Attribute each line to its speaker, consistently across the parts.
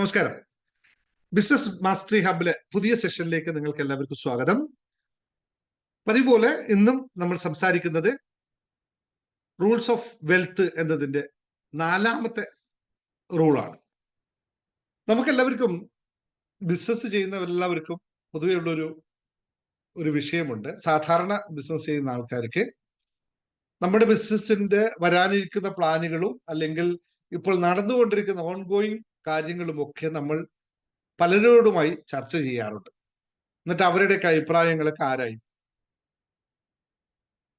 Speaker 1: നമസ്കാരം. Business mastery ഹബിലെ പുതിയ സെഷനിലേക്ക് നിങ്ങൾക്ക് എല്ലാവർക്കും സ്വാഗതം. പതിപോലെ ഇന്നും നമ്മൾ സംസാരിക്കുന്നത് റൂൾസ് ഓഫ് വെൽത്ത് എന്നതിന്റെ 4ാമത്തെ റൂളാണ്. നമുക്കെല്ലാവർക്കും ബിസിനസ് ചെയ്യുന്നവരെല്ലാവർക്കും പൊതുവെ ഉള്ളൊരു വിഷയമുണ്ട്. സാധാരണ ബിസിനസ് ചെയ്യുന്ന ആൾക്കാർക്ക് നമ്മുടെ ബിസിനസിന്റെ വരാനിരിക്കുന്ന പ്ലാനുകളും അല്ലെങ്കിൽ ഇപ്പോൾ നടന്നുകൊണ്ടിരിക്കുന്ന ഓൺഗോയിങ് കാര്യങ്ങളുമൊക്കെ നമ്മൾ പലരോടുമായി ചർച്ച ചെയ്യാറുണ്ട്. എന്നിട്ട് അവരുടെയൊക്കെ അഭിപ്രായങ്ങളൊക്കെ ആരായി.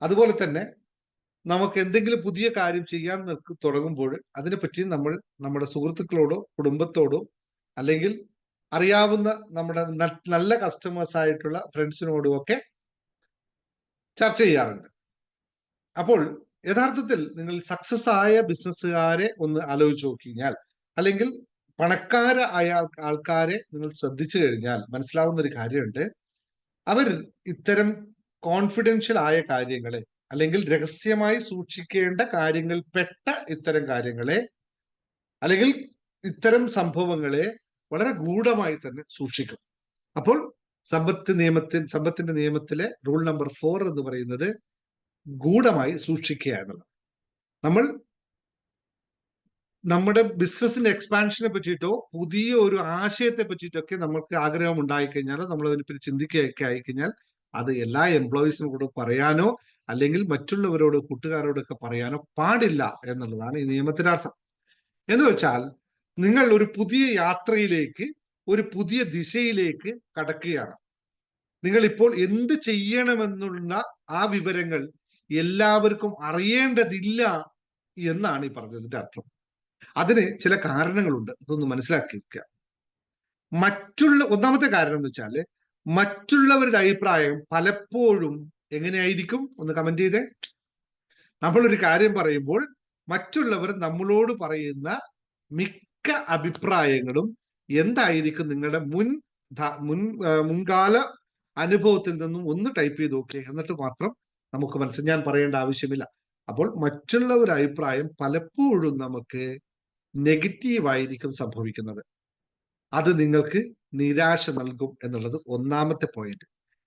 Speaker 1: അതുപോലെ തന്നെ നമുക്ക് എന്തെങ്കിലും പുതിയ കാര്യം ചെയ്യാൻ തുടങ്ങുമ്പോൾ അതിനെപ്പറ്റി നമ്മൾ നമ്മുടെ സുഹൃത്തുക്കളോടോ കുടുംബത്തോടോ അല്ലെങ്കിൽ അറിയാവുന്ന നമ്മുടെ നല്ല കസ്റ്റമേഴ്സ് ആയിട്ടുള്ള ഫ്രണ്ട്സിനോടും ഒക്കെ ചർച്ച ചെയ്യാറുണ്ട്. അപ്പോൾ യഥാർത്ഥത്തിൽ നിങ്ങൾ സക്സസ് ആയ ബിസിനസ്സുകാരെ ഒന്ന് ആലോചിച്ച് നോക്കിക്കഴിഞ്ഞാൽ അല്ലെങ്കിൽ പണക്കാരായ ആൾക്കാരെ നിങ്ങൾ ശ്രദ്ധിച്ചു കഴിഞ്ഞാൽ മനസ്സിലാവുന്ന ഒരു കാര്യമുണ്ട്. അവർ ഇത്തരം കോൺഫിഡൻഷ്യൽ ആയ കാര്യങ്ങളെ അല്ലെങ്കിൽ രഹസ്യമായി സൂക്ഷിക്കേണ്ട കാര്യങ്ങൾ പെട്ട ഇത്തരം കാര്യങ്ങളെ അല്ലെങ്കിൽ ഇത്തരം സംഭവങ്ങളെ വളരെ ഗൂഢമായി തന്നെ സൂക്ഷിക്കും. അപ്പോൾ സമ്പത്തിന്റെ നിയമത്തിലെ റൂൾ നമ്പർ 4 എന്ന് പറയുന്നത് ഗൂഢമായി സൂക്ഷിക്കുക എന്നുള്ളത്. നമ്മൾ നമ്മുടെ ബിസിനസിന്റെ എക്സ്പാൻഷനെ പറ്റിയിട്ടോ പുതിയ ഒരു ആശയത്തെ പറ്റിയിട്ടൊക്കെ നമുക്ക് ആഗ്രഹം ഉണ്ടായിക്കഴിഞ്ഞാലോ നമ്മൾ അതിനെപ്പറ്റി ചിന്തിക്കുകയൊക്കെ ആയിക്കഴിഞ്ഞാൽ അത് എല്ലാ എംപ്ലോയീസിനോട് പറയാനോ അല്ലെങ്കിൽ മറ്റുള്ളവരോട് കൂട്ടുകാരോടൊക്കെ പറയാനോ പാടില്ല എന്നുള്ളതാണ് ഈ നിയമത്തിന്റെ അർത്ഥം. എന്ന് വെച്ചാൽ നിങ്ങൾ ഒരു പുതിയ യാത്രയിലേക്ക് ഒരു പുതിയ ദിശയിലേക്ക് കടക്കുകയാണ്. നിങ്ങൾ ഇപ്പോൾ എന്ത് ചെയ്യണമെന്നുള്ള ആ വിവരങ്ങൾ എല്ലാവർക്കും അറിയേണ്ടതില്ല എന്നാണ് ഈ പറഞ്ഞതിന്റെ അർത്ഥം. അതിന് ചില കാരണങ്ങളുണ്ട്, അതൊന്ന് മനസ്സിലാക്കി വെക്കുക. ഒന്നാമത്തെ കാരണം എന്ന് വെച്ചാല് മറ്റുള്ളവരുടെ അഭിപ്രായം പലപ്പോഴും എങ്ങനെയായിരിക്കും ഒന്ന് കമന്റ് ചെയ്തേ. നമ്മളൊരു കാര്യം പറയുമ്പോൾ മറ്റുള്ളവർ നമ്മളോട് പറയുന്ന മിക്ക അഭിപ്രായങ്ങളും എന്തായിരിക്കും നിങ്ങളുടെ മുൻകാല അനുഭവത്തിൽ നിന്നും ഒന്ന് ടൈപ്പ് ചെയ്ത് നോക്കിയേ, എന്നിട്ട് മാത്രം നമുക്ക് ഞാൻ പറയേണ്ട ആവശ്യമില്ല. അപ്പോൾ മറ്റുള്ളവരുടെ അഭിപ്രായം പലപ്പോഴും നമുക്ക് നെഗറ്റീവായിരിക്കും സംഭവിക്കുന്നത്. അത് നിങ്ങൾക്ക് നിരാശ നൽകും എന്നുള്ളത് ഒന്നാമത്തെ പോയിന്റ്.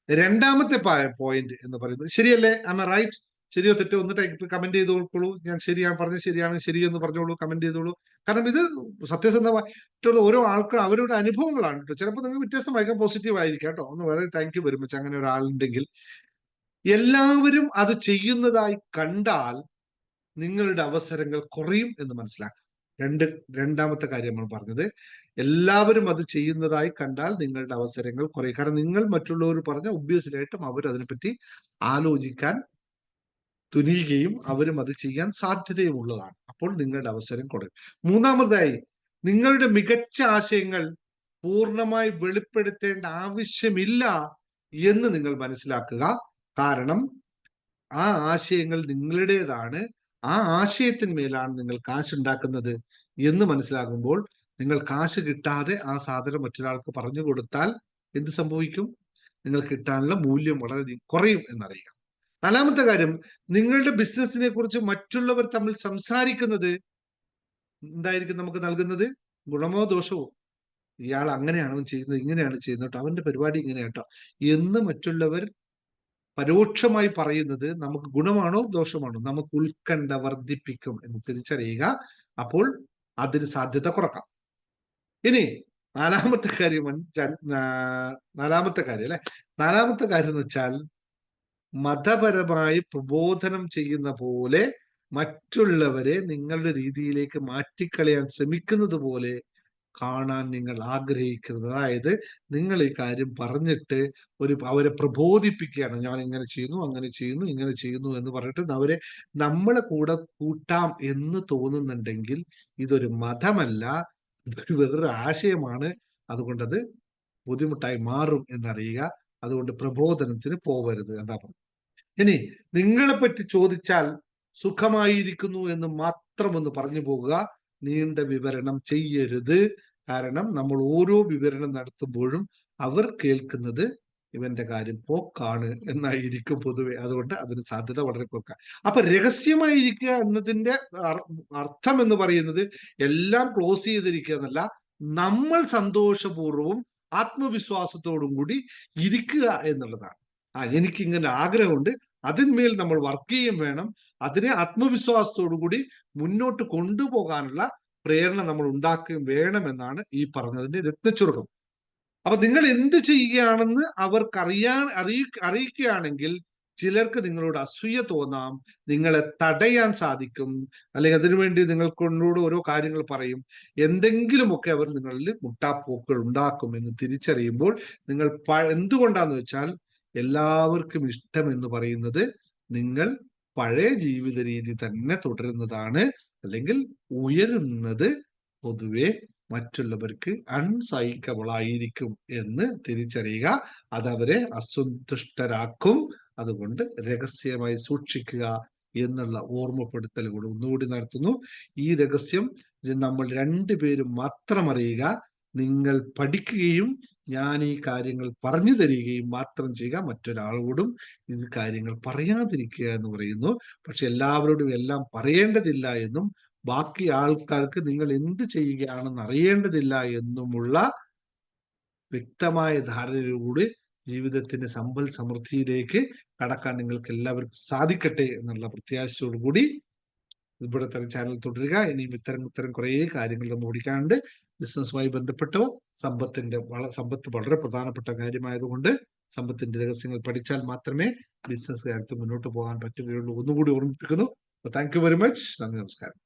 Speaker 1: രണ്ടാമത്തെ പോയിന്റ് എന്ന് പറയുന്നത് ശരിയല്ലേ? Am I right? ശരിയോ തെറ്റോ ഒന്ന് കമന്റ് ചെയ്തോളൂ. ഞാൻ ശരിയാണ് പറഞ്ഞത്, ശരിയാണ് ശരിയെന്ന് പറഞ്ഞോളൂ, കമന്റ് ചെയ്തോളൂ. കാരണം ഇത് സത്യസന്ധമായിട്ടുള്ള ഓരോ ആൾക്കും അവരുടെ അനുഭവങ്ങളാണ് കേട്ടോ. ചിലപ്പോൾ നിങ്ങൾക്ക് വ്യത്യസ്തമായിരിക്കാം, പോസിറ്റീവ് ആയിരിക്കാം കേട്ടോ. ഒന്ന് വളരെ താങ്ക് യു വെരി മച്ച്. അങ്ങനെ ഒരാളുണ്ടെങ്കിൽ എല്ലാവരും അത് ചെയ്യുന്നതായി കണ്ടാൽ നിങ്ങളുടെ അവസരങ്ങൾ കുറയും എന്ന് മനസ്സിലാക്കുക. രണ്ടാമത്തെ കാര്യമാണ് പറഞ്ഞത്. എല്ലാവരും അത് ചെയ്യുന്നതായി കണ്ടാൽ നിങ്ങളുടെ അവസരങ്ങൾ കുറയും. കാരണം നിങ്ങൾ മറ്റുള്ളവർ പറഞ്ഞ ഒബ്വിയസ്ലി ആയിട്ടും അവർ അതിനെപ്പറ്റി ആലോചിക്കാൻ തുനിയുകയും അവരും അത് ചെയ്യാൻ സാധ്യതയും ഉള്ളതാണ്. അപ്പോൾ നിങ്ങളുടെ അവസരം കുറയും. മൂന്നാമതായി, നിങ്ങളുടെ മികച്ച ആശയങ്ങൾ പൂർണ്ണമായി വെളിപ്പെടുത്തേണ്ട ആവശ്യമില്ല എന്ന് നിങ്ങൾ മനസ്സിലാക്കുക. കാരണം ആ ആശയങ്ങൾ നിങ്ങളുടേതാണ്, ആ ആശയത്തിന്മേലാണ് നിങ്ങൾ കാശുണ്ടാക്കുന്നത് എന്ന് മനസ്സിലാകുമ്പോൾ നിങ്ങൾ കാശ് കിട്ടാതെ ആ സാധനം മറ്റൊരാൾക്ക് പറഞ്ഞു കൊടുത്താൽ എന്ത് സംഭവിക്കും? നിങ്ങൾ കിട്ടാനുള്ള മൂല്യം വളരെ കുറയും എന്നറിയുക. നാലാമത്തെ കാര്യം, നിങ്ങളുടെ ബിസിനസിനെ കുറിച്ച് മറ്റുള്ളവർ തമ്മിൽ സംസാരിക്കുന്നത് എന്തായിരിക്കും നമുക്ക് നൽകുന്നത്? ഗുണമോ ദോഷമോ? ഇയാൾ അങ്ങനെയാണ് ചെയ്യുന്നത്, ഇങ്ങനെയാണ് ചെയ്യുന്നത് കേട്ടോ, അവന്റെ പരിപാടി ഇങ്ങനെയാട്ടോ എന്ന് മറ്റുള്ളവർ പരോക്ഷമായി പറയുന്നത് നമുക്ക് ഗുണമാണോ ദോഷമാണോ? നമുക്ക് ഉത്കണ്ഠ വർദ്ധിപ്പിക്കും എന്ന് തിരിച്ചറിയുക. അപ്പോൾ അതിന് സാധ്യത കുറക്കാം. ഇനി നാലാമത്തെ കാര്യം അല്ലെ, നാലാമത്തെ കാര്യം എന്ന് വെച്ചാൽ മതപരമായി പ്രബോധനം ചെയ്യുന്ന പോലെ മറ്റുള്ളവരെ നിങ്ങളുടെ രീതിയിലേക്ക് മാറ്റിക്കളയാൻ ശ്രമിക്കുന്നത് പോലെ കാണാൻ നിങ്ങൾ ആഗ്രഹിക്കുന്നത്. അതായത് നിങ്ങൾ ഈ കാര്യം പറഞ്ഞിട്ട് അവരെ പ്രബോധിപ്പിക്കുകയാണ്. ഞാൻ ഇങ്ങനെ ചെയ്യുന്നു, അങ്ങനെ ചെയ്യുന്നു, ഇങ്ങനെ ചെയ്യുന്നു എന്ന് പറഞ്ഞിട്ട് നമ്മളെ കൂടെ കൂട്ടാം എന്ന് തോന്നുന്നുണ്ടെങ്കിൽ ഇതൊരു മതമല്ല, ഇതൊരു വേറൊരു ആശയമാണ്. അതുകൊണ്ടത് ബുദ്ധിമുട്ടായി മാറും എന്നറിയുക. അതുകൊണ്ട് പ്രബോധനത്തിന് പോവരുത് എന്താ പറയുക. ഇനി നിങ്ങളെ പറ്റി ചോദിച്ചാൽ സുഖമായിരിക്കുന്നു എന്ന് മാത്രം ഒന്ന് പറഞ്ഞു പോകുക. നീണ്ട വിവരണം ചെയ്യരുത്. കാരണം നമ്മൾ ഓരോ വിവരണം നടത്തുമ്പോഴും അവർ കേൾക്കുന്നത് ഇവന്റെ കാര്യം പോക്കാണ് എന്നായിരിക്കും പൊതുവെ. അതുകൊണ്ട് അതിന് സാധ്യത വളരെ കുറക്കാം. അപ്പൊ രഹസ്യമായിരിക്കുക എന്നതിന്റെ അർത്ഥം എന്ന് പറയുന്നത് എല്ലാം ക്ലോസ് ചെയ്തിരിക്കുക എന്നല്ല. നമ്മൾ സന്തോഷപൂർവ്വം ആത്മവിശ്വാസത്തോടും കൂടി ഇരിക്കുക എന്നുള്ളതാണ്. എനിക്ക് ഇങ്ങനെ ആഗ്രഹമുണ്ട്, അതിന്മേൽ നമ്മൾ വർക്ക് ചെയ്യും വേണം, അതിനെ ആത്മവിശ്വാസത്തോടു കൂടി മുന്നോട്ട് കൊണ്ടുപോകാനുള്ള പ്രേരണ നമ്മൾ ഉണ്ടാക്കുകയും വേണമെന്നാണ് ഈ പറഞ്ഞതിന്റെ രത്നച്ചുരുക്കം. അപ്പൊ നിങ്ങൾ എന്ത് ചെയ്യുകയാണെന്ന് അവർക്ക് അറിയിക്കുകയാണെങ്കിൽ ചിലർക്ക് നിങ്ങളോട് അസൂയ തോന്നാം, നിങ്ങളെ തടയാൻ സാധിക്കും, അല്ലെങ്കിൽ അതിനുവേണ്ടി നിങ്ങൾക്കൊണ്ടോട് ഓരോ കാര്യങ്ങൾ പറയും, എന്തെങ്കിലുമൊക്കെ അവർ നിങ്ങളിൽ മുട്ടാപ്പോക്കുകൾ ഉണ്ടാക്കും എന്ന് തിരിച്ചറിയുമ്പോൾ നിങ്ങൾ എന്തുകൊണ്ടാന്ന് വെച്ചാൽ എല്ലാവർക്കും ഇഷ്ടം എന്ന് പറയുന്നത് നിങ്ങൾ പഴയ ജീവിത രീതി തന്നെ തുടരുന്നതാണ്, അല്ലെങ്കിൽ ഉയരുന്നത് പൊതുവെ മറ്റുള്ളവർക്ക് അൺസൈക്കബിൾ ആയിരിക്കും എന്ന് തിരിച്ചറിയുക. അത് അവരെ അസന്തുഷ്ടരാക്കും. അതുകൊണ്ട് രഹസ്യമായി സൂക്ഷിക്കുക എന്നുള്ള ഓർമ്മപ്പെടുത്തൽ കൂടെ ഒന്നുകൂടി നടത്തുന്നു. ഈ രഹസ്യം നമ്മൾ രണ്ടുപേരും മാത്രം അറിയുക. നിങ്ങൾ പഠിക്കുകയും ഞാൻ ഈ കാര്യങ്ങൾ പറഞ്ഞു തരികയും മാത്രം ചെയ്യുക. മറ്റൊരാളോടും ഇത് കാര്യങ്ങൾ പറയാതിരിക്കുക എന്ന് പറയുന്നു. പക്ഷെ എല്ലാവരോടും എല്ലാം പറയേണ്ടതില്ല എന്നും ബാക്കി ആൾക്കാർക്ക് നിങ്ങൾ എന്ത് ചെയ്യുകയാണെന്ന് അറിയേണ്ടതില്ല എന്നുമുള്ള വ്യക്തമായ ധാരണയോടുകൂടി ജീവിതത്തിന്റെ സമ്പൽ സമൃദ്ധിയിലേക്ക് കടക്കാൻ നിങ്ങൾക്ക് എല്ലാവർക്കും സാധിക്കട്ടെ എന്നുള്ള പ്രത്യാശയോടുകൂടി ഇവിടെ തന്നെ ചാനൽ തുടരുക. ഇനിയും ഇത്തരം കുറേ കാര്യങ്ങൾ നമ്മൾ ഓടിക്കാനുണ്ട്. ബിസിനസ്സുമായി ബന്ധപ്പെട്ടോ സമ്പത്ത് വളരെ പ്രധാനപ്പെട്ട കാര്യമായതുകൊണ്ട് സമ്പത്തിന്റെ രഹസ്യങ്ങൾ പഠിച്ചാൽ മാത്രമേ ബിസിനസ് കാര്യത്തിൽ മുന്നോട്ട് പോകാൻ പറ്റുകയുള്ളൂ. ഒന്നുകൂടി ഓർമ്മിപ്പിക്കുന്നു. Thank you very much. നന്ദി, നമസ്കാരം.